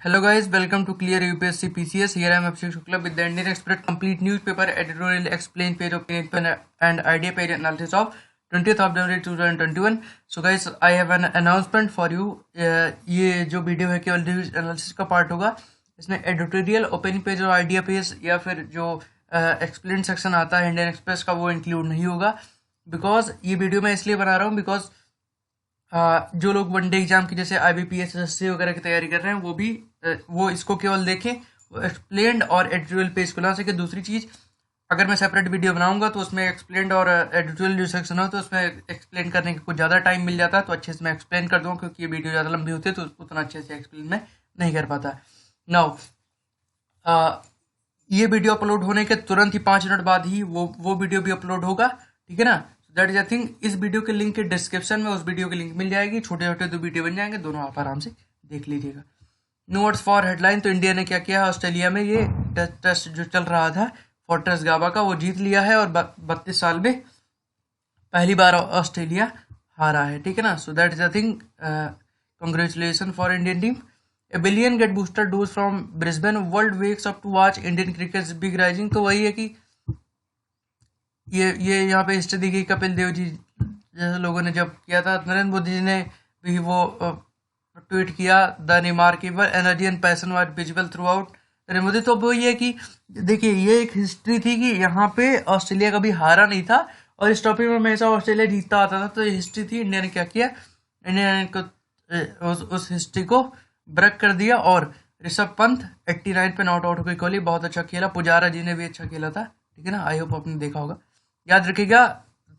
Hello guys, welcome to Clear UPSC PCS. Here I am Abhishek Shukla with the Indian Express complete newspaper editorial explain page opinion and idea page analysis of 20th of January 2021. So guys, I have an announcement for you. ये जो video है केवल news analysis का part होगा. इसमें editorial opening page और idea page या फिर जो एक्सप्लेन सेक्शन आता है इंडियन एक्सप्रेस का वो इंक्लूड नहीं होगा. बिकॉज ये वीडियो मैं इसलिए बना रहा हूँ बिकॉज जो लोग वनडे एग्जाम की जैसे IBPS SSC वगैरह की तैयारी कर रहे हैं वो इसको केवल देखें, वो एक्सप्लेन्ड और एडिटोरियल पेज को ला सके. दूसरी चीज़, अगर मैं सेपरेट वीडियो बनाऊंगा तो उसमें एक्सप्लेन्ड और एडिटोरियल जो सेक्शन हो तो उसमें एक्सप्लेन करने का कुछ ज़्यादा टाइम मिल जाता है, तो अच्छे से मैं एक्सप्लेन कर दूँगा. क्योंकि ये वीडियो ज़्यादा लंबी होती है तो उतना अच्छे से एक्सप्लेन मैं नहीं कर पाता. नाउ ये वीडियो अपलोड होने के तुरंत ही 5 मिनट बाद ही वो वीडियो भी अपलोड होगा. ठीक है ना. दैट इज आई थिंक इस वीडियो के लिंक के डिस्क्रिप्शन में उस वीडियो की लिंक मिल जाएगी. छोटे छोटे 2 वीडियो बन जाएंगे, दोनों आप आराम से देख लीजिएगा. Notes for headline. तो इंडिया ने क्या किया है, ऑस्ट्रेलिया में ये टेस्ट जो चल रहा था फोर्ट्रेस गाबा का वो जीत लिया है और 32 साल में पहली बार ऑस्ट्रेलिया हारा है. ठीक है ना. So that is I think congratulation for Indian team. A billion get booster dose from Brisbane. World wakes up to watch Indian cricket's big rising. तो वही है कि ये यहाँ पे हिस्ट्री दी गई. कपिल देव जी जैसे लोगों ने जब किया था, नरेंद्र मोदी जी ने भी वो ट्वीट किया, the remarkable energy and passion was visible through out Narendra Modi. तो वो ये कि देखिए ये एक हिस्ट्री थी कि यहाँ पे ऑस्ट्रेलिया कभी हारा नहीं था और इस ट्रॉफी में हमेशा ऑस्ट्रेलिया जीतता आता था. तो ये हिस्ट्री थी. इंडिया ने क्या किया, इंडिया ने उस हिस्ट्री को ब्रेक कर दिया और ऋषभ पंत 89 पे नॉट आउट होकर कोहली बहुत अच्छा खेला. पुजारा जी ने भी अच्छा खेला था. ठीक है ना. आई होप आपने देखा होगा, याद रखिएगा.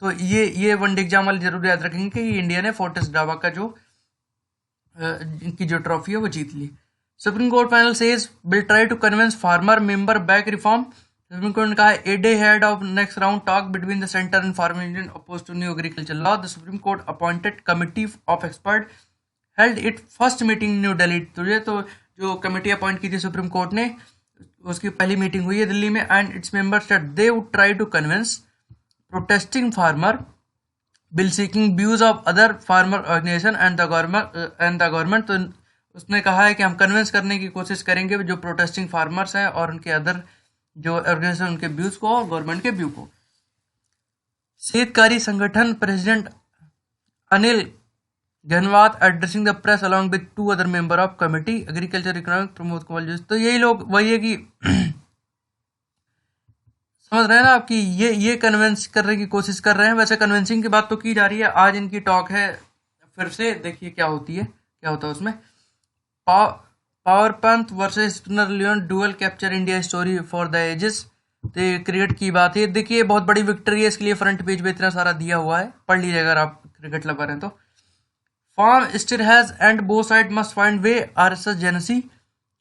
तो ये वनडे एग्जाम वाले जरूर याद रखेंगे कि इंडिया ने फोर्ट्रेस गाबा का जो इनकी जो ट्रॉफी है वो जीत ली. Supreme Court panel says will try to convince farmer member back reform. Supreme Court ने कहा a day ahead of next round talk between the centre and farmer union oppose to new agriculture law. The Supreme Court appointed committee of expert held it first meeting new Delhi. तो जो committee appoint की थी supreme Court ने, उसकी पहली meeting हुई है दिल्ली में. And it's members that they would try to convince protesting farmer bill seeking views of other farmer organisation and the government. तो उसने कहा है कि हम कन्विंस करने की कोशिश करेंगे जो प्रोटेस्टिंग फार्मर्स हैं और उनके अदर जो ऑर्गेनाइजेशन उनके व्यूज को और गवर्नमेंट के व्यू को. Shetkari Sanghatana president Anil Ghanwat addressing the press along with 2 other member of committee agriculture economic Pramod Kumar Joshi. तो यही लोग वही है कि समझ रहे हैं ना आप कि ये कन्विंस करने की कोशिश कर रहे हैं. वैसे कन्विंसिंग की बात तो की जा रही है. आज इनकी टॉक है फिर से, देखिए क्या होती है, क्या होता है उसमें. Power Pant versus spinner Lyon duel capture India story for the ages. तो क्रिकेट की बात है. देखिए बहुत बड़ी विक्ट्री है, इसके लिए फ्रंट पेज पे इतना सारा दिया हुआ है, पढ़ लीजिए अगर आप क्रिकेट लवर हैं तो. Farm still has and both sides must find way. RSS Genesee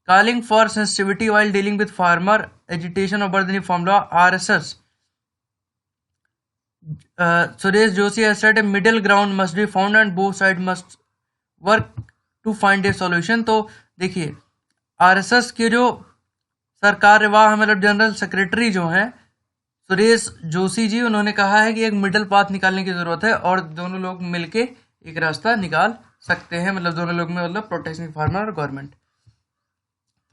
calling for sensitivity while dealing with farmer agitation over the new farm law. RSS Suresh Joshi has said a middle ground must be found and both sides must work to find a solution. तो देखिए RSS के जो सरकार विवाह मतलब general secretary जो हैं सुरेश जोशी जी, उन्होंने कहा है कि एक मिडल पाथ निकालने की जरूरत है और दोनों लोग मिलके एक रास्ता निकाल सकते हैं. मतलब दोनों लोग में मतलब प्रोटेक्टिंग फार्मर और government.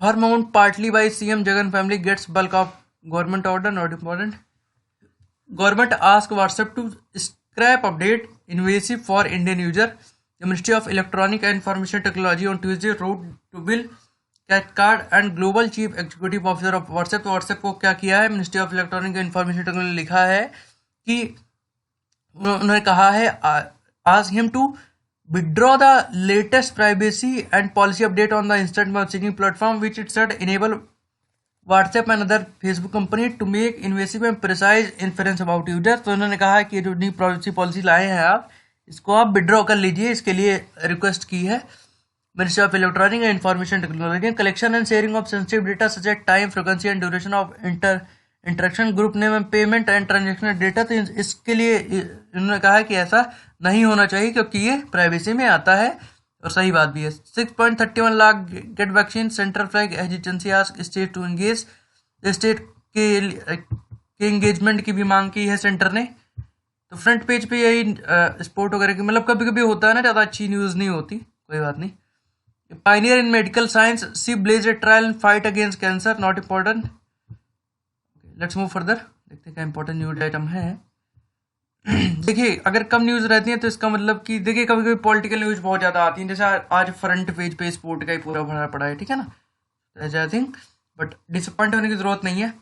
Farm owned partly by CM Jagan family gets bulk of government order not important. Government ask WhatsApp to scrap update invasive for Indian user. The ministry of electronic and information technology on Tuesday wrote to Will Cathcart and global chief executive officer of WhatsApp. तो WhatsApp को क्या किया है, ministry of electronic and information technology लिखा है कि उन्होंने कहा है ask him to withdraw the latest privacy and policy update on the instant messaging platform which it said enable WhatsApp and other Facebook company to make invasive and precise inference about users. तो उन्होंने कहा है कि जो नई policy लाए हैं आप इसको आप विड्रॉ कर लीजिए. इसके लिए रिक्वेस्ट की है ministry of electronic and information technology. Collection and sharing of sensitive data such at time frequency and duration of interaction group name and payment and transaction data. तो इसके लिए इन्होंने कहा है कि ऐसा नहीं होना चाहिए क्योंकि ये प्राइवेसी में आता है और सही बात भी है. 6.31 lakh get vaccine. Central flag agency ask state to engage. State के एंगेजमेंट की भी मांग की है सेंटर ने. तो फ्रंट पेज पे यही स्पोर्ट वगैरह की मतलब कभी कभी होता है ना, ज़्यादा अच्छी न्यूज़ नहीं होती, कोई बात नहीं. Pioneer in medical science, she blaze a trail and fight against cancer, not important. Let's move further, देखते हैं क्या इंपॉर्टेंट न्यूज आइटम है। देखिए अगर कम न्यूज रहती है तो इसका मतलब कि देखिए कभी कभी पॉलिटिकल न्यूज बहुत ज्यादा आती है, जैसे आज फ्रंट पेज पे स्पोर्ट का ही पूरा भरा पड़ा है, ठीक है ना, आई थिंक। बट डिसअपॉइंट होने की जरूरत नहीं है,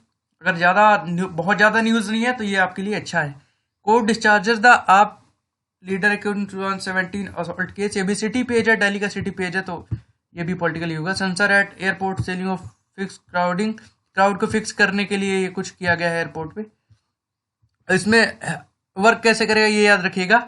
अगर बहुत ज्यादा न्यूज नहीं है तो ये आपके लिए अच्छा है। Court discharges the AAP leader according to 17 assault case, ये भी सिटी पेज है, दिल्ली का सिटी पेज है, तो ये भी पॉलिटिकल ही होगा। Sensor eight airport selling of fix crowding, crowd को फिक्स करने के लिए ये कुछ किया गया है एयरपोर्ट पे। इसमें वर्क कैसे करेगा ये याद रखिएगा।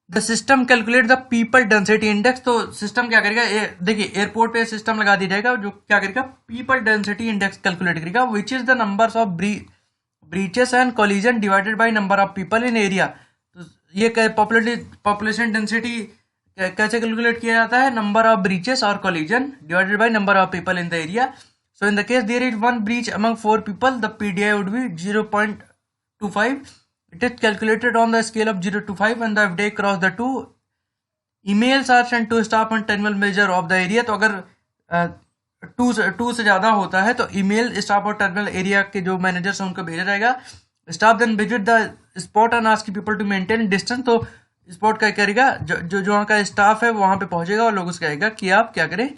The system calculate the people density index, तो सिस्टम क्या करेगा, देखिए एयरपोर्ट पे सिस्टम लगा दी जाएगा जो क्या करेगा, पीपल डेंसिटी इंडेक्स कैलकुलेट करेगा, which is the numbers of breaches and collision divided by number of people in area. तो ये पॉपुलेशन डेंसिटी कैसे कैलकुलेट किया जाता है, नंबर ऑफ ब्रीचेस और collision divided by number of people in the area. So in the case there is one breach among 4 people, the PDI would be 0.25। It is calculated on the scale of 0 to 5 and the day cross the 2. Emails are sent to staff and terminal manager of the area. तो अगर to से ज़्यादा होता है तो email staff और terminal area के जो मैनेजर्स हैं उनको भेजा जाएगा। Staff then visit the spot and ask people to maintain distance, तो स्पॉट क्या करेगा, जो वहाँ का स्टाफ है वहाँ पे पहुँचेगा और लोगों से कहेगा कि आप क्या करें,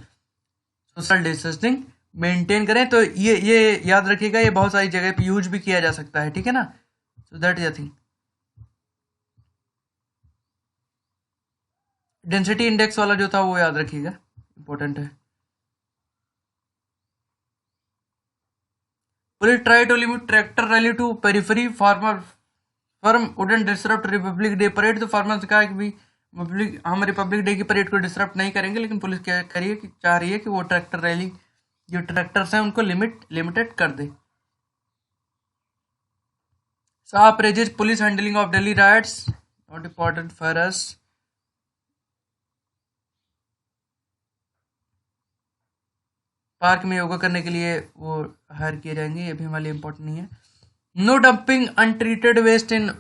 सोशल डिस्टेंसिंग मेंटेन करें। तो ये याद रखिएगा, ये बहुत सारी जगह पे यूज भी किया जा सकता है, ठीक है ना। So that is the thing. Density index वाला जो था वो याद रखिएगा, इंपॉर्टेंट है। Police try to limit tractor rally to periphery, firm wouldn't disrupt Republic Day parade. तो फार्मर ने कहा कि भाई हम रिपब्लिक डे की परेड को डिसरप्ट नहीं करेंगे, लेकिन पुलिस क्या चाह रही है कि वो ट्रैक्टर रैली जो ट्रैक्टर्स हैं उनको लिमिटेड कर दे। Saab praises police handling of Delhi riots, not important for us. Park में योगा करने के लिए वो हायर किए जाएंगे, ये भी हमारे लिए इम्पोर्टेंट नहीं है। No dumping untreated waste in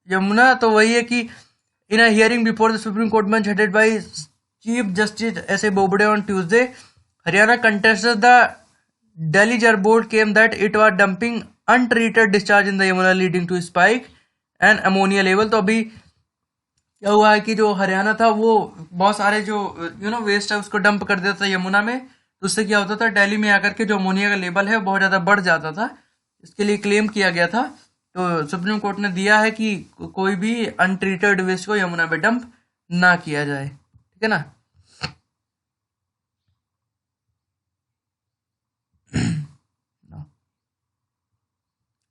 Yamuna, तो वही है कि in a hearing before the Supreme Court bench headed by chief justice S A Bobde on Tuesday, Haryana contested the Delhi Jar Board claimed that it was dumping untreated discharge in the Yamuna leading to spike and ammonia level। तो अभी क्या हुआ है कि जो हरियाणा था वो बहुत सारे जो वेस्ट है उसको डंप कर देता था यमुना में, तो उससे क्या होता था, दिल्ली में आकर के जो अमोनिया का लेवल है बहुत ज़्यादा बढ़ जाता था। इसके लिए क्लेम किया गया था, तो सुप्रीम कोर्ट ने दिया है कि कोई भी अनट्रीटेड वेस्ट को यमुना में डंप ना किया जाए, ठीक है ना।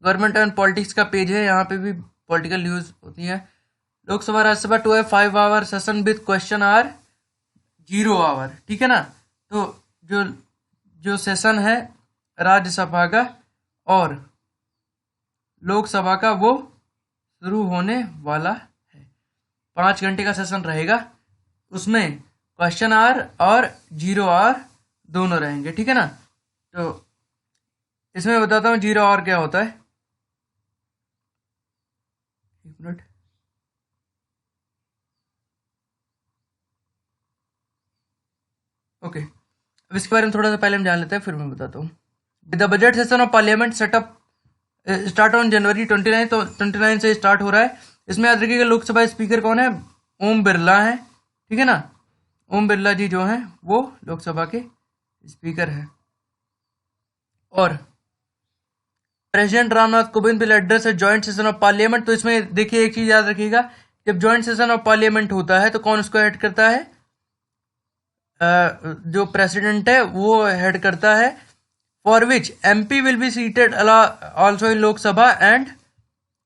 गवर्नमेंट एंड पॉलिटिक्स का पेज है, यहाँ पे भी पॉलिटिकल न्यूज होती है। Lok Sabha Rajya Sabha 5 hour session with question hour 0 hour, ठीक है ना। तो जो सेशन है राज्यसभा का और लोकसभा का वो शुरू होने वाला है, 5 घंटे का सेशन रहेगा, उसमें क्वेश्चन आर और 0 hour दोनों रहेंगे, ठीक है ना। तो इसमें बताता हूँ 0 hour क्या होता है, एक मिनट। ओके, अब इसके बारे में थोड़ा सा पहले हम जान लेते हैं, फिर मैं बताता हूँ। The budget session of parliament setup start on January 29, तो 29 से स्टार्ट हो रहा है। इसमें याद रखिएगा लोकसभा स्पीकर कौन है, ओम बिरला है, ठीक है ना। ओम बिरला जी जो हैं वो लोकसभा के स्पीकर हैं। और president Ramnath Kovind will address a joint session of parliament, तो इसमें देखिए एक चीज याद रखिएगा, जब जॉइंट सेशन ऑफ पार्लियामेंट होता है तो कौन उसको हेड करता है, जो प्रेसिडेंट है वो हेड करता है। For which MP will be seated also in Lok Sabha and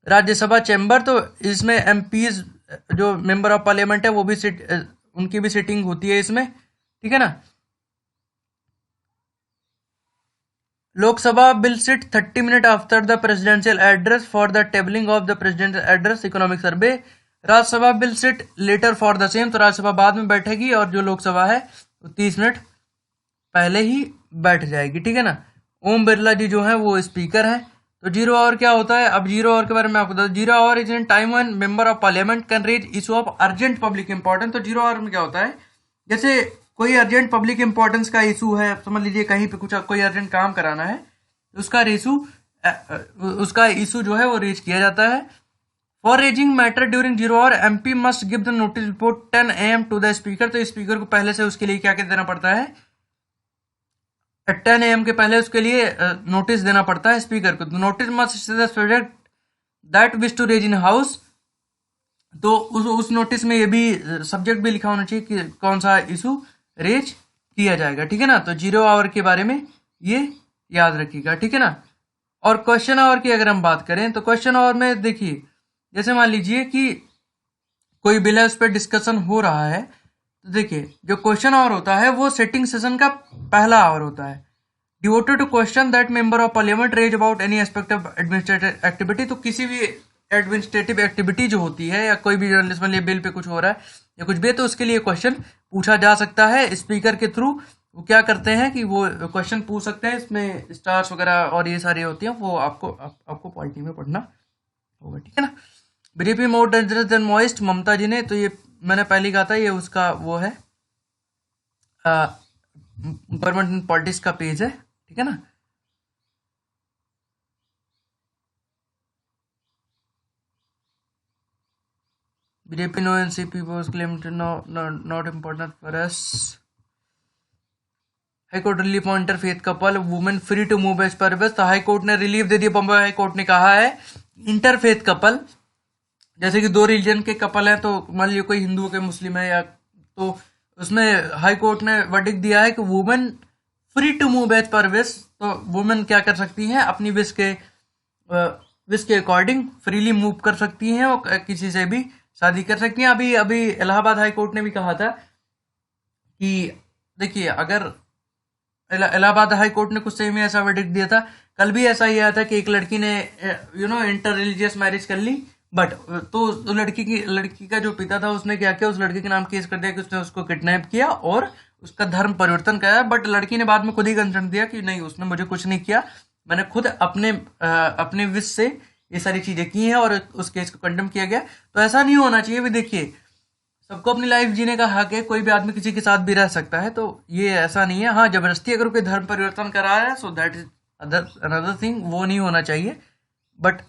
Rajya Sabha chamber, तो इसमें एमपीज जो मेंबर ऑफ पार्लियामेंट है वो भी उनकी भी सीटिंग होती है इसमें, ठीक है ना। Lok Sabha will sit 30 minutes after the presidential address for the tabling of the presidential address economic survey. Rajya Sabha will sit later for the same, तो राज्यसभा बाद में बैठेगी और जो लोकसभा है वो 30 मिनट पहले ही बैठ जाएगी, ठीक है ना। ओम बिरला जी जो है वो स्पीकर हैं। तो 0 hour क्या होता है, अब 0 hour के बारे में आपको बता दूं। 0 hour is in time when member of parliament can raise issue of urgent public importance. तो 0 hour में क्या होता है, जैसे कोई अर्जेंट पब्लिक इंपॉर्टेंस का इशू है, समझ लीजिए कहीं पे कुछ कोई अर्जेंट काम कराना है, तो उसका इशू जो है वो रेज किया जाता है। For raising matter during 0 hour MP must give the notice report 10 AM to the speaker. तो स्पीकर को पहले से उसके लिए क्या क्या देना पड़ता है, 10 AM के पहले उसके लिए नोटिस देना पड़ता है स्पीकर को। Notice must subject that wish to raise in house. तो उस नोटिस में ये भी सब्जेक्ट भी लिखा होना चाहिए कि कौन सा इशू रेज किया जाएगा, ठीक है ना। तो 0 आवर के बारे में ये याद रखिएगा, ठीक है ना। और क्वेश्चन आवर की अगर हम बात करें तो क्वेश्चन आवर में देखिए, जैसे मान लीजिए कि कोई बिल है उस पर डिस्कशन हो रहा है, तो देखिए जो क्वेश्चन आवर होता है वो सेटिंग सेशन का पहला आवर होता है, devoted to question that member of parliament raise about any aspect of administrative activity. तो किसी भी एडमिनिस्ट्रेटिव एक्टिविटी जो होती है या कोई भी जर्नलिस्ट मान बिल पे कुछ हो रहा है या कुछ भी, तो उसके लिए क्वेश्चन पूछा जा सकता है स्पीकर के थ्रू। वो क्या करते हैं कि वो क्वेश्चन पूछ सकते हैं, इसमें स्टार्स वगैरह और ये सारी होती हैं, वो आपको पॉलिटी में पढ़ना होगा, ठीक है ना। BJP more dangerous than Maoist, Mamata ji ने, तो ये मैंने पहले कहा था, ये उसका वो है गवर्नमेंट पॉलिटिक्स का पेज है, ठीक है ना। BJP no NCP was claimed not important for us. High court relief on interfaith couple, women free to move as per. तो हाई कोर्ट ने रिलीफ दे दिया, बॉम्बे हाई कोर्ट ने कहा है इंटरफेथ कपल, जैसे कि 2 रिलीजन के कपल हैं, तो मान लीजिए कोई हिंदू के मुस्लिम है या, तो उसमें हाई कोर्ट ने वर्डिक्ट दिया है कि women free to move as per wish. तो वुमेन क्या कर सकती हैं, अपनी विश के अकॉर्डिंग फ्रीली मूव कर सकती हैं और किसी से भी शादी कर सकती हैं। अभी इलाहाबाद हाई कोर्ट ने भी कहा था कि देखिए, अगर इलाहाबाद हाई कोर्ट ने कुछ सही में ऐसा वर्डिक्ट दिया था, कल भी ऐसा ही आया था कि एक लड़की ने इंटर रिलीजियस मैरिज कर ली, बट तो लड़की का जो पिता था उसने क्या किया, उस लड़के के नाम केस कर दिया कि उसने उसको किडनैप किया और उसका धर्म परिवर्तन कराया। बट लड़की ने बाद में खुद ही कंसर्न दिया कि नहीं, उसने मुझे कुछ नहीं किया, मैंने खुद अपने विश से ये सारी चीजें की हैं, और उस केस को कंडेम किया गया। तो ऐसा नहीं होना चाहिए। भी देखिए, सबको अपनी लाइफ जीने का हक है, कोई भी आदमी किसी के साथ भी रह सकता है, तो ये ऐसा नहीं है। हाँ, जबरदस्ती अगर कोई धर्म परिवर्तन करा है, सो दैट इज अनदर थिंग, वो नहीं होना चाहिए। बट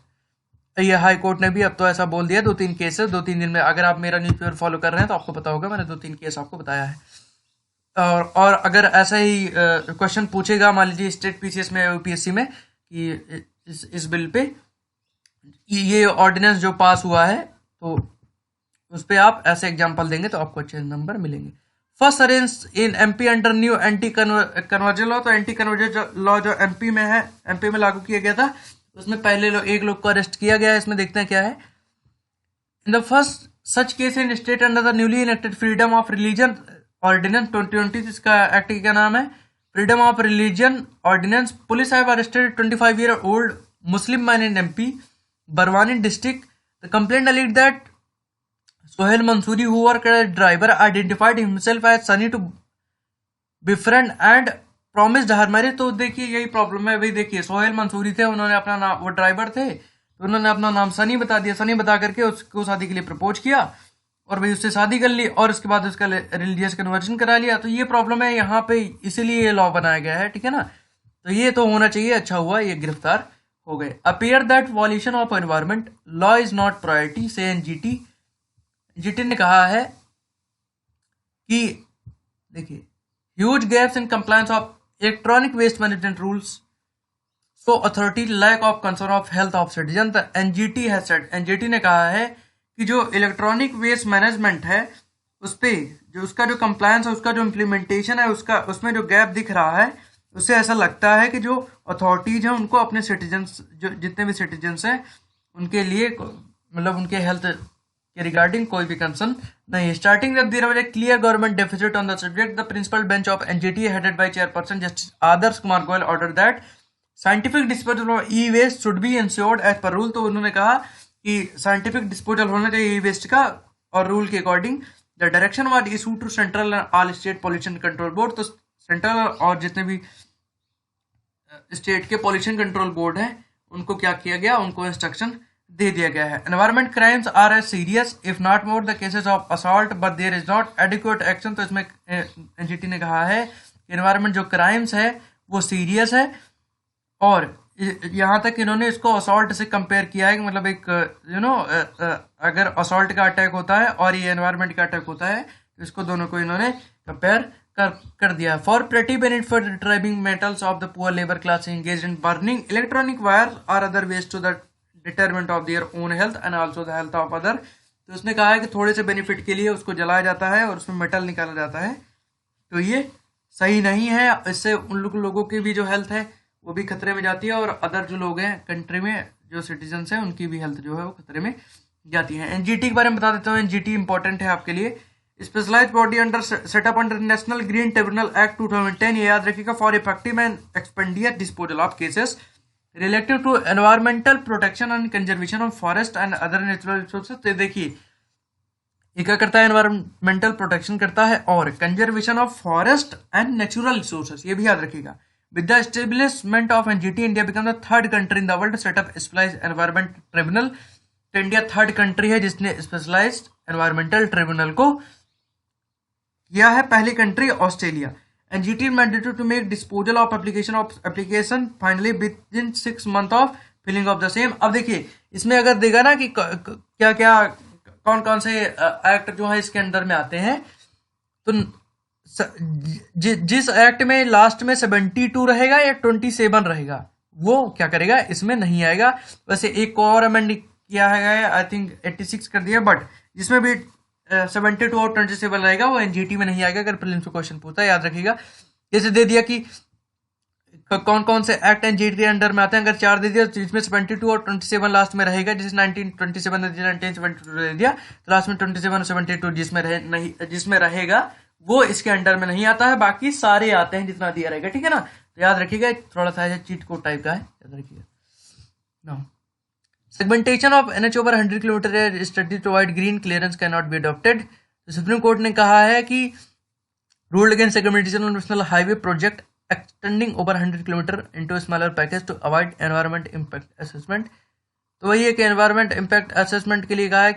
ये हाई कोर्ट ने भी अब तो ऐसा बोल दिया, 2-3 केस है 2-3 दिन में। अगर आप मेरा न्यूज़पेपर फॉलो कर रहे हैं तो आपको पता होगा, मैंने 2-3 केस आपको बताया है। और अगर ऐसा ही क्वेश्चन पूछेगा, मान लीजिए स्टेट पीसीएस में, यूपीएससी में, कि इस बिल पे ये ऑर्डिनेंस जो पास हुआ है, तो उस पर आप ऐसे एग्जाम्पल देंगे तो आपको अच्छे नंबर मिलेंगे। First arrange in MP under new anti conversion law. तो एंटी कन्वर्जन लॉ जो एमपी में है, एमपी में लागू किया गया था, उसमें पहले एक लोग को अरेस्ट किया गया है। इसमें देखते हैं क्या है। In the first such case in state under the newly enacted freedom of religion ordinance 2020, इसका एक्ट क्या नाम है, freedom of religion ordinance. Police have arrested 25-year-old Muslim man in MP Barwani district. The complaint alleged that Sohail Mansoori, who worked as a driver, identified himself as Sunny to befriend and promised her marriage। तो देखिए, यही problem है भाई। देखिए, सोहेल मंसूरी थे, उन्होंने अपना नाम, वो ड्राइवर थे, तो उन्होंने अपना नाम सनी बता दिया। सनी बता करके उसको शादी के लिए प्रपोज किया और भाई उससे शादी कर ली, और उसके बाद उसका रिलीजियस कन्वर्जन करा लिया। तो ये प्रॉब्लम है यहाँ पे, इसीलिए ये लॉ बनाया गया है, ठीक है ना। तो ये तो होना चाहिए, अच्छा हुआ ये गिरफ्तार हो गए। Appear that violation of environment law is not priority, say NGT. GT ने कहा है कि देखिए, huge gaps in compliance of electronic waste management rules, so authority lack of concern of health of citizen. The NGT has said, NGT ने कहा है कि जो इलेक्ट्रॉनिक वेस्ट मैनेजमेंट है, उस पे जो उसका जो कंप्लायंस है, उसका जो इम्प्लीमेंटेशन है, उसमें जो गैप दिख रहा है, उससे ऐसा लगता है कि जो अथॉरिटीज हैं उनको अपने सिटीजन्स, जो जितने भी सिटीजन्स हैं, उनके लिए मतलब उनके हेल्थ के रिगार्डिंग कोई भी कंसर्न नहीं है। Starting that there was a clear government deficit on the subject, the principal bench of NGT headed by chairperson justice Adarsh Kumar Goel order that scientific disposal of e waste should be ensured as per rule. तो उन्होंने कहा कि scientific disposal होना चाहिए ई waste का, और rule के according the direction was issued to central and all state pollution control board. तो सेंट्रल और जितने भी स्टेट के पॉल्यूशन कंट्रोल बोर्ड हैं, उनको क्या किया गया, उनको इंस्ट्रक्शन दे दिया गया है। Environment crimes are as serious if not more the cases of assault but there is not adequate action. तो इसमें एनजीटी ने कहा है कि एनवायरमेंट जो क्राइम्स है वो सीरियस है, और यहाँ तक इन्होंने इसको असॉल्ट से कंपेयर किया है कि मतलब एक अगर असॉल्ट का अटैक होता है और ये एनवायरमेंट का अटैक होता है तो इसको दोनों को इन्होंने कंपेयर कर दिया। For pretty benefit for distributing metals of the poor labour class engage in burning electronic wire or other ways to the detriment of their own health and also the health of other. तो उसने कहा है कि थोड़े से benefit के लिए उसको जलाया जाता है और उसमें मेटल निकाला जाता है, तो ये सही नहीं है। इससे उन लोगों की भी जो हेल्थ है वो भी खतरे में जाती है, और अदर जो लोग हैं कंट्री में जो सिटीजन्स हैं उनकी भी हेल्थ जो है वो खतरे में जाती है। एनजीटी के बारे में बता देता हूँ। एनजीटी इंपॉर्टेंट है आपके लिए। Specialised body under setup under National Green Tribunal Act 2010, ये याद रखिएगा, for effective and expeditious disposal of cases related to environmental protection and conservation of forest and other natural resources. तो देखिए ये क्या करता है, एनवायरमेंटल प्रोटेक्शन करता है और conservation of forest and natural resources, ये भी याद रखिएगा। With the establishment of NGT, India became the third country in the world to set up specialized environment tribunal। तो इंडिया थर्ड कंट्री है जिसने स्पेशलाइज्ड एनवायरमेंटल ट्रिब्यूनल को किया है। पहली country Australia. NGT mandated to make disposal of application finally within 6 months of filling of the same. अब देखिए इसमें अगर देगा ना कि क्या क्या कौन कौन से एक्ट जो है इसके अंडर में आते हैं, तो जिस एक्ट में लास्ट में 72 रहेगा या 27 रहेगा वो क्या करेगा, इसमें नहीं आएगा। वैसे एक को और अमेंड किया है, आई थिंक 86 कर दिया, बट जिसमें भी 72 और 27 रहेगा वो एनजीटी में नहीं आएगा। अगर प्रीलिम्स में क्वेश्चन पूछता है याद रखिएगा। जैसे दे दिया कि कौन कौन से एक्ट एनजीटी के अंडर में आते हैं, अगर 4 दे दिया तो जिसमें 72 और 27 लास्ट में रहेगा, जैसे 1927 दे दिया, 1972 दे दिया तो लास्ट में 27 और 72 जिसमें रहेगा वो इसके अंडर में नहीं आता है, बाकी सारे आते हैं जितना दिया रहेगा, ठीक है ना। तो याद रखिएगा, थोड़ा सा चीट कोड टाइप का है, याद रखिएगा। Segmentation of NH over 100 kilometre study to avoid green clearance can not be adopted. तो सुप्रीम कोर्ट ने कहा है कि ruled against segmentation of national highway project extending over 100 kilometre into smaller package to avoid environment impact assessment. तो वही है कि environment impact assessment के लिए कहा है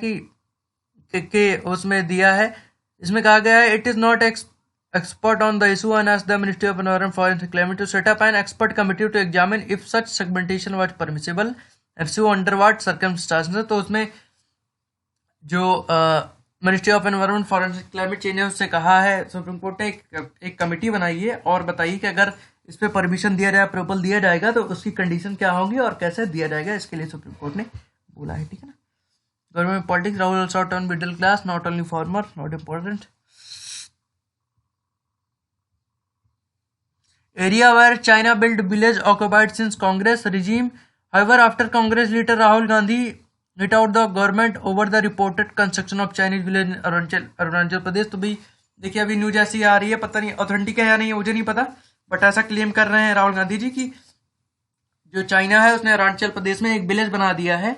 कि उसमें दिया है, इसमें कहा गया है it is not expert on the issue and asked the Ministry of Environment, Forest and Climate to set up an expert committee to examine if such segmentation was permissible and so under what circumstances। तो उसमें जो ministry of environment forest and climate change है उससे कहा है Supreme Court ने एक committee बनाई है और बताइए कि अगर इस पर परमिशन दिया जाए, अप्रूवल दिया जाएगा तो उसकी कंडीशन क्या होगी और कैसे दिया जाएगा, इसके लिए सुप्रीम कोर्ट ने बोला है, ठीक है ना। Government politics Rahul short on middle class not only farmer not important. Area where China built village occupied since Congress regime. However, after Congress leader Rahul Gandhi hit out the government over the reported construction of Chinese village in Arunachal Pradesh. तो भाई देखिए अभी news ऐसी आ रही है, पता नहीं authentic है या नहीं मुझे नहीं पता, बट ऐसा क्लेम कर रहे हैं राहुल गांधी जी की जो चाइना है उसने अरुणाचल प्रदेश में एक विलेज बना दिया है।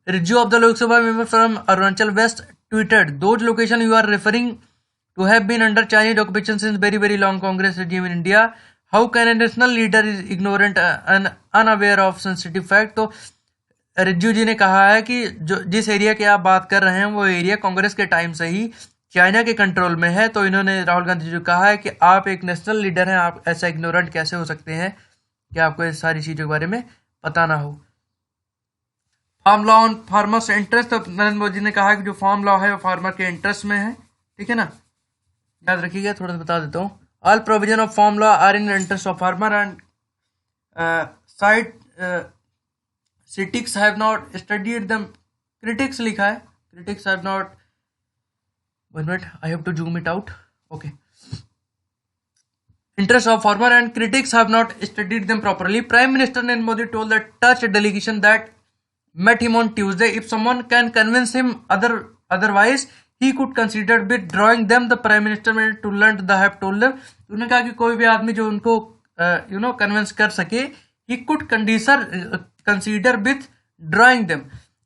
Rijiju of the Lok Sabha member from Arunachal West tweeted those location you are referring to have been under Chinese occupation since very long Congress regime in India. How can a national leader is ignorant and unaware of sensitive fact. तो रिज्जू जी ने कहा है कि जो जिस area की आप बात कर रहे हैं वो एरिया कांग्रेस के टाइम से ही चाइना के कंट्रोल में है। तो इन्होंने राहुल गांधी जी को कहा है कि आप एक नेशनल लीडर हैं, आप ऐसा इग्नोरेंट कैसे हो सकते हैं कि आपको इस सारी चीज़ों के बारे में पता ना हो। Farm law on farmers interest, तो नरेंद्र मोदी ने कहा कि जो फार्म लॉ है वो फार्मर के इंटरेस्ट में है, ठीक है ना, याद रखिएगा। थोड़ा सा बता देता हूँ। All provision of farm law are in the interest of farmer and critics have not studied them. Critics लिखा है, critics have not. One minute, I have to zoom it out. Okay. Interest of farmer and critics have not studied them properly. Prime Minister Narendra Modi told the Dutch delegation that met him on Tuesday if someone can convince him otherwise he could consider withdrawing them. The prime minister to learn the have told them. उन्होंने कहा कि कोई भी आदमी जो उनको convince कर सके he could consider withdrawing them.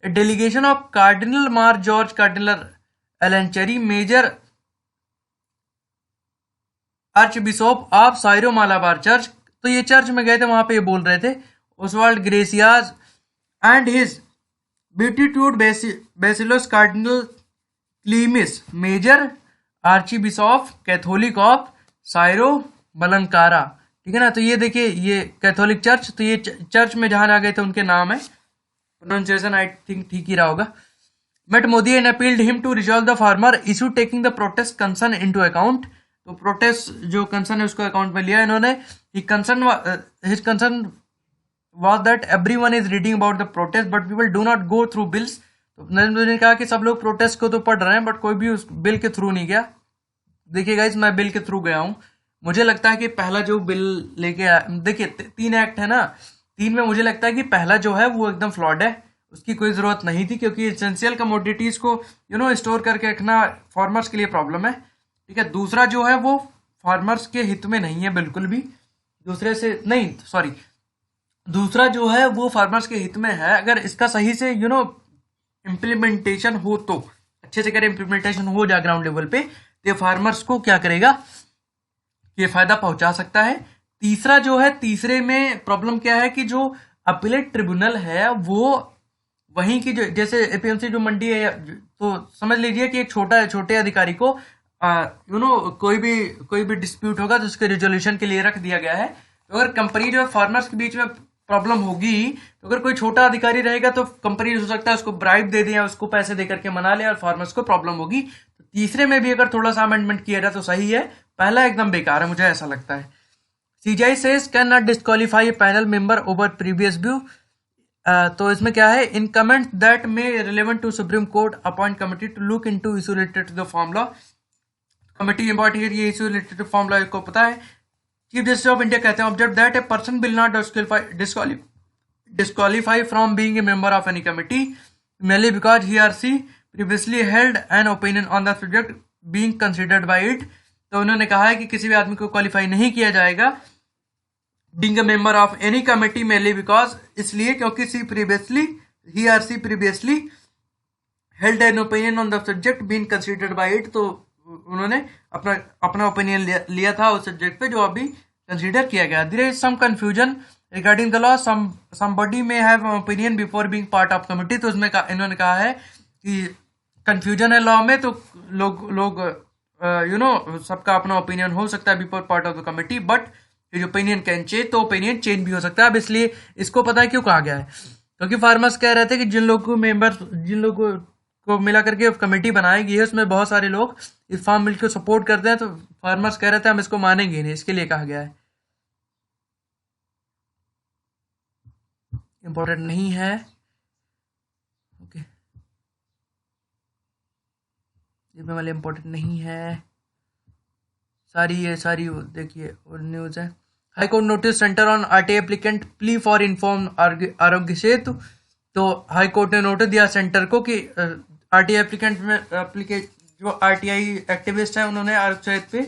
A delegation of Cardinal Mar George Cardinal Alan Cherry, Major Archbishop of Syro Malabar Church, तो ये चर्च में गए थे, वहां पे ये बोल रहे थे Oswald Gracias and his Beatitude Bacillus Cardinal Clemis, major archbishop Catholic of Syro Malankara. ठीक है ना। तो ये देखिए, ये कैथोलिक चर्च, तो ये चर्च में जहां आ गए थे उनके नाम है। प्रोनाउंसिएशन आई थिंक ठीक ही रहा होगा। Met Modi and appealed him to resolve the farmer issue taking the protest concern into account। तो प्रोटेस्ट जो कंसर्न है उसको अकाउंट में लिया इन्होंने। his concern was that everyone is reading about the protest but people do not go through bills। तो नरेंद्र मोदी ने कहा कि सब लोग प्रोटेस्ट को तो पढ़ रहे हैं बट कोई भी उस बिल के थ्रू नहीं गया। देखिए गाइस, मैं बिल के थ्रू गया हूँ। मुझे लगता है कि पहला जो बिल लेके आया, देखिए 3 एक्ट है ना, 3 में मुझे लगता है कि पहला जो है वो एकदम फ्लॉड है, उसकी कोई ज़रूरत नहीं थी, क्योंकि एसेंशियल कमोडिटीज़ को स्टोर करके रखना फार्मर्स के लिए प्रॉब्लम है। ठीक है। दूसरा जो है वो फार्मर्स के हित में नहीं है बिल्कुल भी, दूसरा जो है वो फार्मर्स के हित में है। अगर इसका सही से इम्प्लीमेंटेशन हो, तो अच्छे से करे इम्प्लीमेंटेशन हो जाए ग्राउंड लेवल पे, तो ये फार्मर्स को क्या करेगा, ये फायदा पहुंचा सकता है। तीसरा जो है, तीसरे में प्रॉब्लम क्या है कि जो अपीलेट ट्रिब्यूनल है वो वहीं की, जो जैसे एपीएमसी जो मंडी है, तो समझ लीजिए कि एक छोटे अधिकारी को कोई भी डिस्प्यूट होगा तो उसके रिजोल्यूशन के लिए रख दिया गया है। तो अगर कंपनी जो है फार्मर्स के बीच में प्रॉब्लम होगी, तो अगर कोई छोटा अधिकारी रहेगा तो कंपनी हो सकता है उसको ब्राइब दे दे या उसको पैसे दे करके मना ले और फार्मर्स को प्रॉब्लम होगी। तो तीसरे में भी अगर थोड़ा सा अमेंडमेंट किया जाए तो सही है, पहला एकदम बेकार है, मुझे ऐसा लगता है। CJI says can not disqualify a panel member over previous view. तो इसमें क्या है, in comment that may relevant to Supreme Court appoint committee to look into issue related to the farm law. Committee important, ये issue related to farm law को पता है। Chief justice of India कहते हैं observe that a person will not disqualify from being a member of any committee merely because he or she previously held an opinion on the subject being considered by it। तो उन्होंने कहा है कि किसी भी आदमी को क्वालिफाई नहीं किया जाएगा being a member of any committee merely because, इसलिए क्योंकि he or she previously held an opinion on the subject being considered by it। तो उन्होंने अपना ओपिनियन लिया था उस सब्जेक्ट पे जो अभी कंसीडर किया गया। There is some confusion regarding the law, somebody may have an opinion before being part of committee. तो उसमें इन्होंने कहा है कि कंफ्यूजन है लॉ में, तो लोग सबका अपना ओपिनियन हो सकता है before part of the committee, but opinion can change, तो ओपिनियन चेंज भी हो सकता है। अब इसलिए इसको पता है क्यों कहा गया है, क्योंकि फार्मर्स कह रहे थे कि जिन लोगों को मिला करके कमेटी बनाई गई है उसमें बहुत सारे लोग इस फार्म बिल को सपोर्ट करते हैं, तो फार्मर्स कह रहे थे हम इसको मानेंगे नहीं, इसके लिए कहा गया है। इंपॉर्टेंट नहीं है, ओके, ये वाले इंपॉर्टेंट नहीं है, सारी देखिए और न्यूज है। High court notice centre on RTI applicant plea for inform Aarogya Setu. तो हाई कोर्ट ने नोटिस दिया सेंटर को कि आरटीआई एप्लीकेंट में जो आरटीआई एक्टिविस्ट है उन्होंने आरोग्य सेतु पे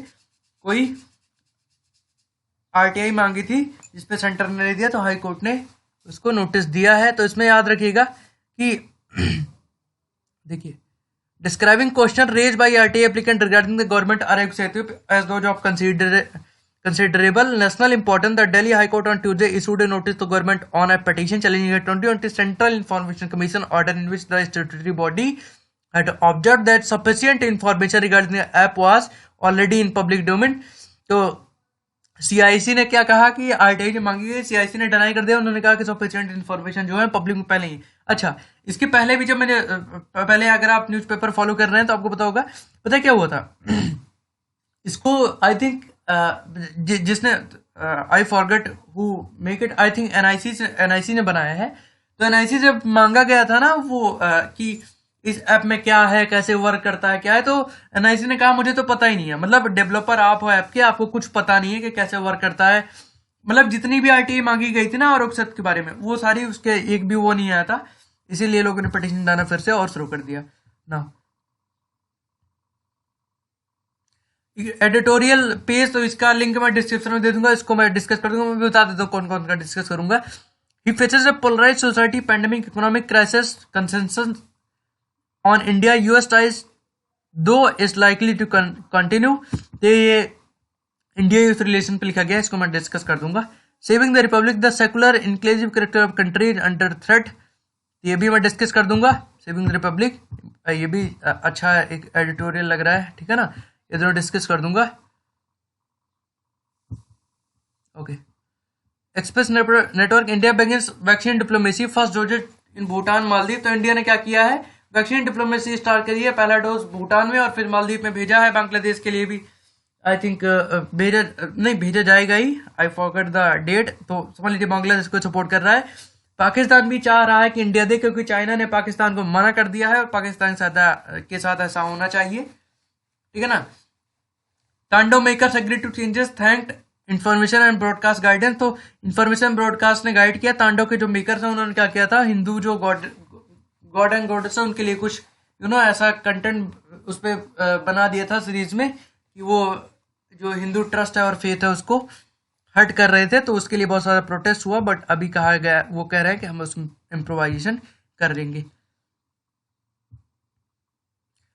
कोई आरटीआई मांगी थी जिसपे सेंटर ने नहीं दिया, तो हाई कोर्ट ने उसको नोटिस दिया है। तो इसमें याद रखिएगा कि देखिए, describing question raise by RTI applicant regarding the government Aarogya Setu as those of considerable national importance, the Delhi High Court on Tuesday issued a notice to government on a petition challenging a 2020 Central Information Commission order in which the statutory body had observed that sufficient information regarding the app was already in public domain। तो CIC ने क्या कहा कि RTI जो मांगी गई, CIC ने deny कर दिया। उन्होंने कहा कि सफिशिएंट इन्फॉर्मेशन जो है पब्लिक में पहले ही। अच्छा, इसके पहले भी जब मैंने पहले, अगर आप न्यूज़पेपर फॉलो कर रहे हैं तो आपको पता होगा, पता क्या हुआ था इसको, आई थिंक जिसने I forget who make it, I think NIC ने बनाया है। तो एनआईसी से मांगा गया था ना वो कि इस ऐप में क्या है, कैसे वर्क करता है, क्या है, तो एनआईसी ने कहा मुझे तो पता ही नहीं है। मतलब डेवलपर आप हो ऐप के, आपको कुछ पता नहीं है कि कैसे वर्क करता है। मतलब जितनी भी आरटीआई मांगी गई थी ना आरोग्य सेतु के बारे में, वो सारी उसके एक भी वो नहीं आया था, इसीलिए लोगों ने पिटीशन डालना फिर से और शुरू कर दिया ना। एडिटोरियल पेज, तो इसका लिंक मैं डिस्क्रिप्शन में दे दूंगा, इसको मैं डिस्कस कर दूंगा। मैं भी बता देता हूँ कौन कौन का डिस्कस करूंगा। He faces a polarised society, pandemic, economic crisis, consensus on India US ties though is likely to continue. तो ये इंडिया यूएस रिलेशन पे लिखा गया, इसको मैं डिस्कस कर दूंगा। Saving the Republic, the secular inclusive character of country under threat. ये भी मैं डिस्कस कर दूंगा, सेविंग रिपब्लिक, ये भी अच्छा एक एडिटोरियल लग रहा है, ठीक है ना, ये दोनों डिस्कस कर दूंगा। Okay, express network, India begins vaccine diplomacy, first dose in Bhutan Maldives. तो इंडिया ने क्या किया है, वैक्सीन डिप्लोमेसी स्टार्ट करी है, पहला डोज भूटान में और फिर मालदीव में भेजा है, बांग्लादेश के लिए भी आई थिंक भेजा जाएगा ही, आई फॉरगेट द डेट। तो समझ लीजिए बांग्लादेश को सपोर्ट कर रहा है। पाकिस्तान भी चाह रहा है कि इंडिया दे, क्योंकि चाइना ने पाकिस्तान को मना कर दिया है और पाकिस्तान के साथ ऐसा होना चाहिए, ठीक है ना। Tandav makers agree to changes, thanked information and broadcast guidance. तो इंफॉर्मेशन ब्रॉडकास्ट ने गाइड किया, तांडव के जो मेकर्स हैं उन्होंने क्या किया था, हिंदू जो गॉड एंड गॉडेस है उनके लिए कुछ ऐसा कंटेंट उस पर बना दिया था सीरीज में कि वो जो हिंदू ट्रस्ट है और फेथ है उसको हर्ट कर रहे थे, तो उसके लिए बहुत सारा प्रोटेस्ट हुआ। बट अभी कहा गया, वो कह रहे हैं कि हम उसमें इम्प्रोवाइजेशन कर लेंगे।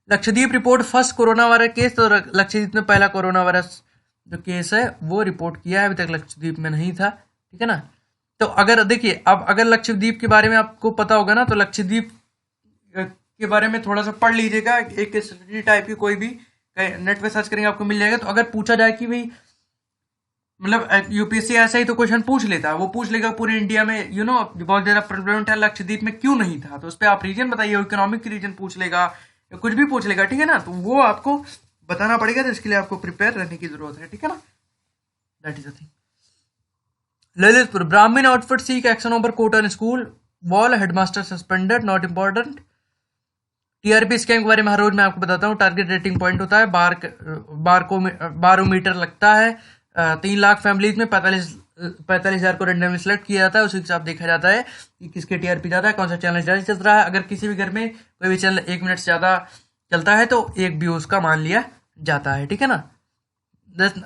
Lakshadweep report first corona virus case. तो लक्षद्वीप में पहला कोरोना वायरस जो केस है वो रिपोर्ट किया है, अभी तक लक्षद्वीप में नहीं था, ठीक है ना। तो अगर देखिए, अब अगर लक्षद्वीप के बारे में आपको पता होगा ना, तो लक्षद्वीप के बारे में थोड़ा सा पढ़ लीजिएगा, एक स्टडी टाइप की कोई भी नेट पे सर्च करेंगे आपको मिल जाएगा। तो अगर पूछा जाए कि भाई मतलब यूपीएससी ऐसा ही तो क्वेश्चन पूछ लेता है, वो पूछ लेगा पूरे इंडिया में बहुत ज्यादा प्रेवलेंट है, लक्षद्वीप में क्यों नहीं था, तो उस पर आप रीजन बताइए, इकोनॉमिक रीजन पूछ लेगा या कुछ भी पूछ लेगा, ठीक है ना। तो वो आपको बताना पड़ेगा, तो इसके लिए आपको प्रिपेयर रहने की जरूरत है, ठीक है ना, that is the thing. Lalitpur, Brahmin outfit seek action over court and school wall, headmaster suspended, not important. TRP scam के बारे में हर रोज मैं आपको बताता हूँ। टारगेट रेटिंग पॉइंट होता है, बारोमीटर लगता है, 3 लाख फैमिलीज में 45,000 को रेंडमली सिलेक्ट किया जाता है, उसी के साथ देखा जाता है कि किसके टीआरपी ज्यादा है, कौन सा चैनल ज्यादा चल रहा है। अगर किसी भी घर में कोई भी चैनल 1 मिनट से ज्यादा चलता है तो 1 व्यूज का मान लिया जाता है, ठीक है ना।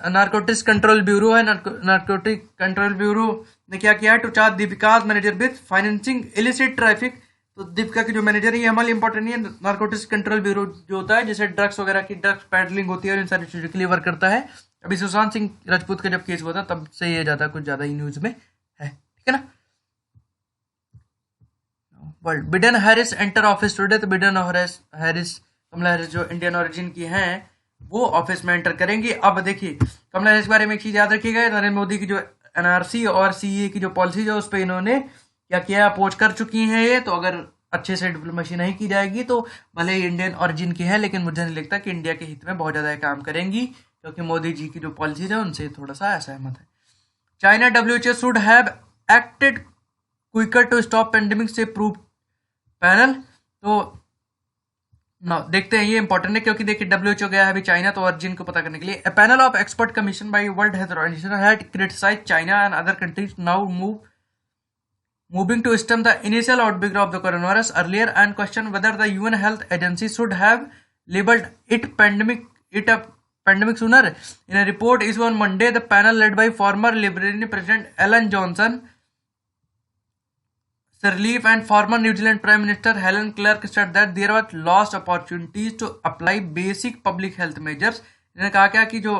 नारकोटिक्स कंट्रोल ब्यूरो है, नारकोटिक कंट्रोल ब्यूरो ने क्या किया है, to charge Deepika manager with financing illicit traffic. तो दीपिका की जो मैनेजर है ये हमारे इंपॉर्टेंट नहीं है। नारकोटिक्स कंट्रोल ब्यूरो जो होता है, जैसे ड्रग्स वगैरह की ड्रग्स पैडलिंग होती है और इन सारी चीजों के लिए वर्क करता है। अभी सुशांत सिंह राजपूत का जब केस हुआ था तब से ये ज्यादा कुछ ज्यादा ही न्यूज में है, ठीक है ना। World, Biden Harris enter office today. तो बिडेन हैरिस, कमला हैरिस जो इंडियन ओरिजिन की हैं, वो ऑफिस में एंटर करेंगी। अब देखिए कमला हैरिस के बारे में एक चीज याद रखिएगा, नरेंद्र मोदी की जो एनआरसी और सीए की जो पॉलिसी है उस पर इन्होंने क्या किया, अपोज कर चुकी हैं ये। तो अगर अच्छे से डिप्लोमेसी नहीं की जाएगी तो भले ही इंडियन ओरिजिन की है, लेकिन मुझे नहीं लगता कि इंडिया के हित में बहुत ज्यादा काम करेंगी, क्योंकि मोदी जी की जो पॉलिसीज है उनसे थोड़ा सा असहमत है। China WHO should have acted quicker to stop pandemic says probe panel. तो ना देखते हैं, ये इंपॉर्टेंट है क्योंकि देखिए डब्ल्यूएचओ गया है अभी चाइना, तो ओरिजिन को पता करने के लिए। A panel of expert commission by World Health Organization had criticised China and other countries now moving to stem the initial outbreak of the coronavirus earlier and question whether the UN Health Agency should have labeled it a pandemic sooner. In a report issued on Monday, the panel led by former Liberal President Ellen Johnson Sirleaf and former New Zealand Prime Minister Helen Clark said that there were lost opportunities to apply basic public health measures. इन्होंने कहा क्या कि जो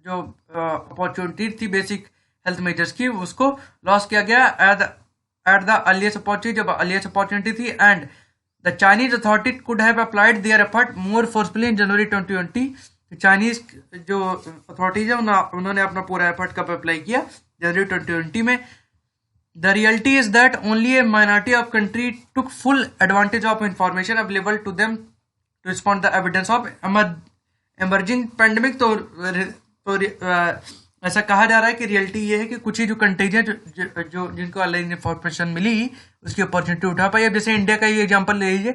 opportunity थी basic health measures की, उसको loss किया गया एट द अर्लीस्ट अपॉर्चुनिटी, जब अर्लीस्ट अपॉर्चुनिटी थी। And the Chinese authority could have applied their effort more forcefully in January 2020। Chinese जो अथॉरिटीज है उन्होंने अपना पूरा एफर्ट कब अप्लाई किया, जनवरी 2020 में। The reality is that only a minority of country took full advantage of information available to them to respond the evidence of emerging pandemic. तो ऐसा कहा जा रहा है कि रियलिटी ये है कि कुछ ही जो कंट्रीज हैं जो जिनको ऑनलाइन इंफॉर्मेशन मिली उसकी अपॉर्चुनिटी उठा पाई। अब जैसे इंडिया का ही एग्जांपल ले लीजिए,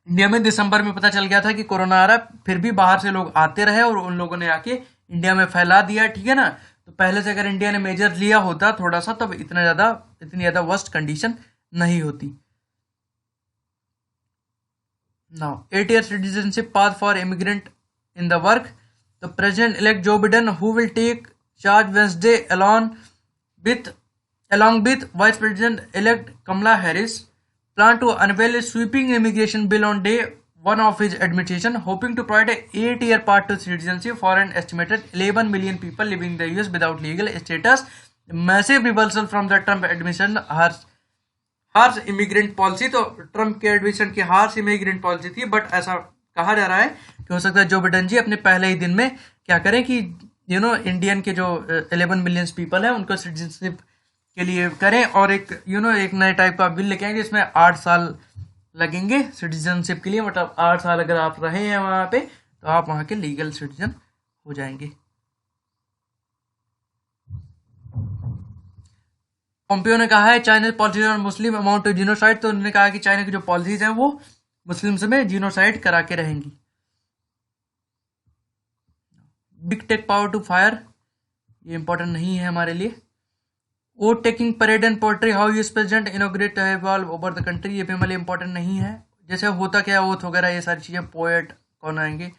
इंडिया में दिसंबर में पता चल गया था कि कोरोना आ रहा है, फिर भी बाहर से लोग आते रहे और उन लोगों ने आके इंडिया में फैला दिया, ठीक है ना। तो पहले से अगर इंडिया ने मेजर लिया होता थोड़ा सा, तब इतनी ज्यादा वर्स्ट कंडीशन नहीं होती। Now 8 year citizenship path for immigrant in the work. The President-elect Joe Biden, who will take charge Wednesday along with Vice President-elect Kamala Harris, plan to unveil a sweeping immigration bill on day one of his administration, hoping to provide an 8-year path to citizenship for an estimated 11 million people living in the US without legal status. A massive reversal from the Trump administration harsh immigrant policy, तो Trump के administration की harsh immigrant policy थी, but ऐसा कहा जा रहा है कि हो सकता है जो बिडेन जी अपने पहले ही दिन में क्या करें कि इंडियन के जो 11 मिलियन पीपल हैं उनको सिटीजनशिप के लिए करें, और एक एक नए टाइप का बिल लेके आएंगे जिसमें 8 साल लगेंगे सिटीजनशिप के लिए, मतलब 8 साल अगर आप रहे हैं वहां पे तो आप वहां के लीगल सिटीजन हो जाएंगे। पोम्पियो ने कहा है Chinese policies on Muslim amount to genocide, तो उन्होंने कहा कि चाइना की जो पॉलिसीज हैं वो मुस्लिम्स में जीनोसाइड करा के रहेंगी। Big tech power to fire, ये इंपॉर्टेंट नहीं है हमारे लिए। Vote taking parade and poultry, how US president inaugurate evolve over the country, ये भी हमारे लिए इंपॉर्टेंट नहीं है। जैसे होता क्या ओथ वगैरह ये सारी चीजें, पोएट कौन आएंगे।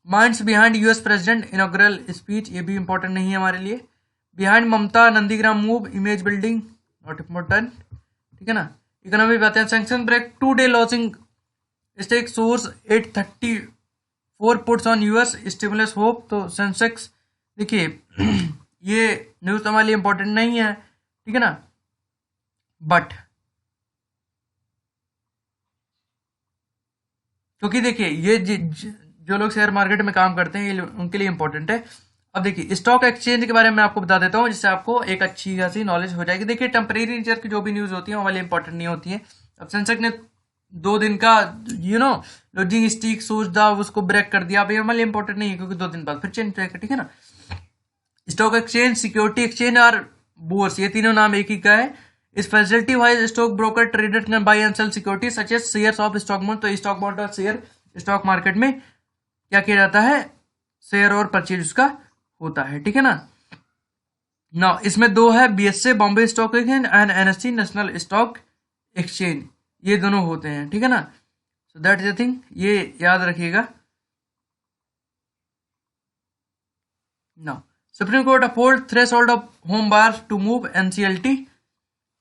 Minds behind US president inaugural speech, ये भी इंपॉर्टेंट नहीं है हमारे लिए। Behind Mamata Nandigram move, image building, not important, ठीक है ना। इकोनॉमी बातें हैं, Sensex break 2 day losing streak soars 834 points on US stimulus hope, तो सेंसेक्स देखिए ये न्यूज हमारे लिए इंपॉर्टेंट नहीं है, ठीक है ना, बट क्योंकि देखिए ये जो लोग शेयर मार्केट में काम करते हैं ये उनके लिए इंपॉर्टेंट है। अब देखिए स्टॉक एक्सचेंज के बारे में आपको बता देता हूँ जिससे आपको एक अच्छी खासी नॉलेज हो जाएगी। देखिए टेम्परेरी नेचर की जो भी न्यूज होती है वो वाली इंपॉर्टेंट नहीं होती है। अब सेंसेक्स ने 2 दिन का लॉजिंग स्टिक सोच था उसको ब्रेक कर दिया, अब ये हमारे लिए इंपॉर्टेंट नहीं है क्योंकि 2 दिन बाद फिर चेंज जाएगा, ठीक है ना। स्टॉक एक्सचेंज, सिक्योरिटी एक्सचेंज और बोर्स, ये तीनों नाम एक ही का है। इस facility wise stock broker trader can buy and sell security such as shares of stock bond, तो स्टॉक बॉन्ड और शेयर स्टॉक मार्केट में क्या किया जाता है, शेयर और परचेज उसका होता है, ठीक है ना। ना इसमें 2 है, BSA Bombay stock exchange and NSC national stock exchange, ये दोनों होते हैं, ठीक है ना। So that is the thing, ये याद रखिएगा। Now Supreme Court uphold threshold of home buyers to move NCLT,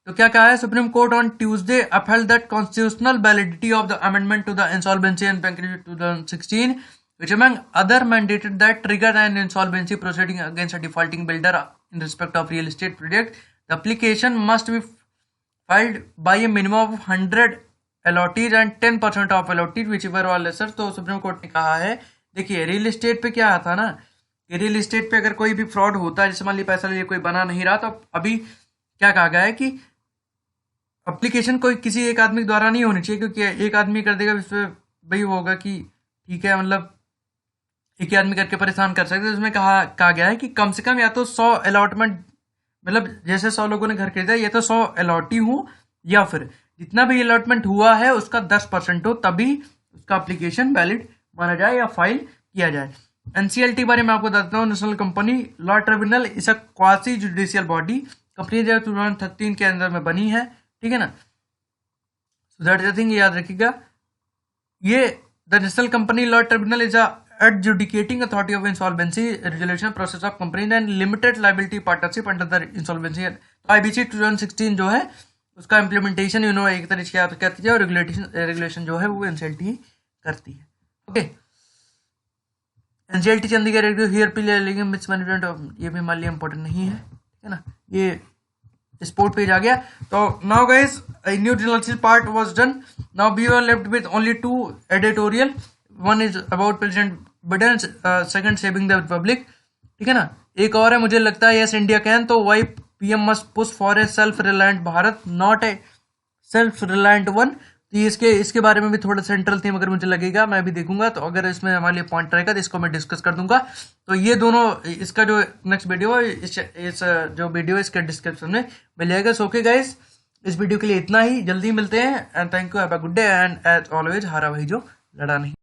तो क्या कहा है Supreme Court on Tuesday upheld that constitutional validity of the amendment to the insolvency and bankruptcy 2016 which among other mandated that trigger an insolvency proceeding against a defaulting builder in respect of real estate project. The application must be filed by a minimum of 100 allottees and 10% of allottees whichever are lesser. तो Supreme Court ने कहा है, देखिए real estate पे क्या आता ना कि रियल एस्टेट पे अगर कोई भी फ्रॉड होता है, जैसे मान ली पैसा लिए कोई बना नहीं रहा, तो अभी क्या कहा गया है कि एप्लीकेशन कोई किसी एक आदमी द्वारा नहीं होनी चाहिए, क्योंकि एक आदमी कर देगा इसमें वही होगा कि ठीक है, मतलब एक ही आदमी करके परेशान कर सकते हैं। उसमें कहा गया है कि कम से कम या तो 100 अलॉटमेंट, मतलब जैसे 100 लोगों ने घर खरीदा ये तो 100 अलॉटी हो, या फिर जितना भी अलॉटमेंट हुआ है उसका 10% हो, तभी उसका एप्लीकेशन वैलिड माना जाए या फाइल किया जाए। एनसीएलटी बारे में आपको बताता हूँ, नेशनल कंपनी लॉ ट्रिब्यूनल इस अ क्वासी जुडिशियल बॉडी, कंपनी जो 2013 के अंदर में बनी है, ठीक है ना। So that is the thing, याद रखिएगा। ये the national company law tribunal is a adjudicating authority of insolvency resolution process of companies and limited liability partnership under the insolvency IBC 2016 जो है उसका इम्प्लीमेंटेशन एक तरीके से आप कहते हैं, और रेगुलेशन जो है वो एनसीएलटी करती है। ओके, एनसीएलटी चंडीगढ़ हियर पे मिस मैनेजमेंट, ये भी हमारे लिए इंपॉर्टेंट नहीं है, ठीक है ना। ये स्पोर्ट पेज आ गया। तो now guys new journalist part was done, now we are left with only 2 editorial, one is about president Biden, second saving the republic, ठीक है ना। एक और है, मुझे लगता है यस इंडिया कैन, तो why PM must push for a self reliant Bharat not a self reliant one, तो इसके बारे में भी थोड़ा सेंट्रल थीम अगर मुझे लगेगा मैं भी देखूंगा, तो अगर इसमें हमारे लिए पॉइंट रहेगा तो इसको मैं डिस्कस कर दूंगा। तो ये दोनों, इसका जो नेक्स्ट वीडियो है इस जो वीडियो है इसके डिस्क्रिप्शन में मिल जाएगा। सो ओके गाइस, इस वीडियो के लिए इतना ही, जल्दी मिलते हैं and thank you, have a good day and as always हारा वही जो लड़ा नहीं।